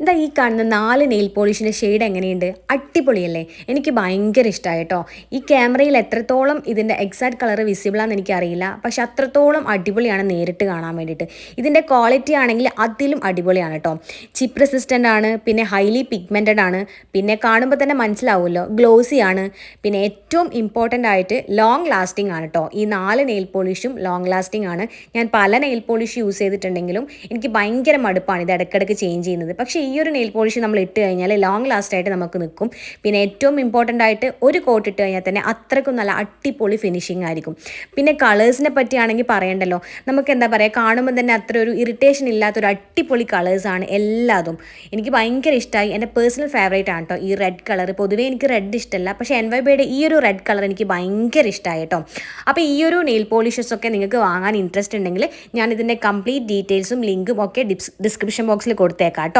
എന്താ ഈ കാണുന്ന 4 നെയിൽ പോളിഷിൻ്റെ ഷെയ്ഡ് എങ്ങനെയുണ്ട്? അടിപൊളിയല്ലേ? എനിക്ക് ഭയങ്കര ഇഷ്ടമായി കേട്ടോ. ഈ ക്യാമറയിൽ എത്രത്തോളം ഇതിൻ്റെ എക്സാക്ട് കളർ വിസിബിളാണെന്ന് എനിക്കറിയില്ല. പക്ഷെ അത്രത്തോളം അടിപൊളിയാണ് നേരിട്ട് കാണാൻ വേണ്ടിയിട്ട്. ഇതിൻ്റെ ക്വാളിറ്റി ആണെങ്കിൽ അതിലും അടിപൊളിയാണ് കേട്ടോ. ചിപ്പ് റെസിസ്റ്റൻ്റ് ആണ്, പിന്നെ ഹൈലി പിഗ്മെൻറ്റഡ് ആണ്, പിന്നെ കാണുമ്പോൾ തന്നെ മനസ്സിലാവുമല്ലോ ഗ്ലോസി ആണ്, പിന്നെ ഏറ്റവും ഇമ്പോർട്ടൻ്റ് ആയിട്ട് ലോങ് ലാസ്റ്റിംഗ് ആണ് കേട്ടോ. ഈ 4 നെയിൽ പോളിഷും ലോങ് ലാസ്റ്റിംഗ് ആണ്. ഞാൻ പല നെയിൽ പോളിഷ് യൂസ് ചെയ്തിട്ടുണ്ടെങ്കിലും എനിക്ക് ഭയങ്കര മടുപ്പാണ് ഇത് ഇടയ്ക്കിടയ്ക്ക് ചേഞ്ച് ചെയ്യുന്നത്. പക്ഷേ ഈ ഒരു നെയിൽ പോളിഷ് നമ്മൾ ഇട്ട് കഴിഞ്ഞാൽ ലോങ് ലാസ്റ്റ് ആയിട്ട് നമുക്ക് നിൽക്കും. പിന്നെ ഏറ്റവും ഇമ്പോർട്ടൻ്റ് ആയിട്ട് ഒരു കോട്ട് ഇട്ട് കഴിഞ്ഞാൽ തന്നെ അത്രയ്ക്കും നല്ല അടിപൊളി ഫിനിഷിംഗ് ആയിരിക്കും. പിന്നെ കളേഴ്സിനെ പറ്റിയാണെങ്കിൽ പറയണ്ടല്ലോ, നമുക്ക് എന്താ പറയുക, കാണുമ്പോൾ തന്നെ അത്ര ഒരു ഇറിറ്റേഷൻ ഇല്ലാത്തൊരു അടിപൊളി കളേഴ്സാണ് എല്ലാതും. എനിക്ക് ഭയങ്കര ഇഷ്ടമായി. എൻ്റെ പേഴ്സണൽ ഫേവറേറ്റ് ആണ് കേട്ടോ ഈ റെഡ് കളർ. പൊതുവേ എനിക്ക് റെഡ് ഇഷ്ടമല്ല, പക്ഷേ NYBയുടെ ഈ ഒരു റെഡ് കളർ എനിക്ക് ഭയങ്കര ഇഷ്ടമായി കേട്ടോ. അപ്പോൾ ഈ ഒരു നെയിൽ പോളിഷസ് ഒക്കെ നിങ്ങൾക്ക് വാങ്ങാൻ ഇൻട്രസ്റ്റ് ഉണ്ടെങ്കിൽ ഞാൻ ഇതിൻ്റെ കംപ്ലീറ്റ് ഡീറ്റെയിൽസും ലിങ്കും ഒക്കെ ഡിസ്ക്രിപ്ഷൻ ബോക്സിൽ കൊടുത്തേക്കാം കേട്ടോ.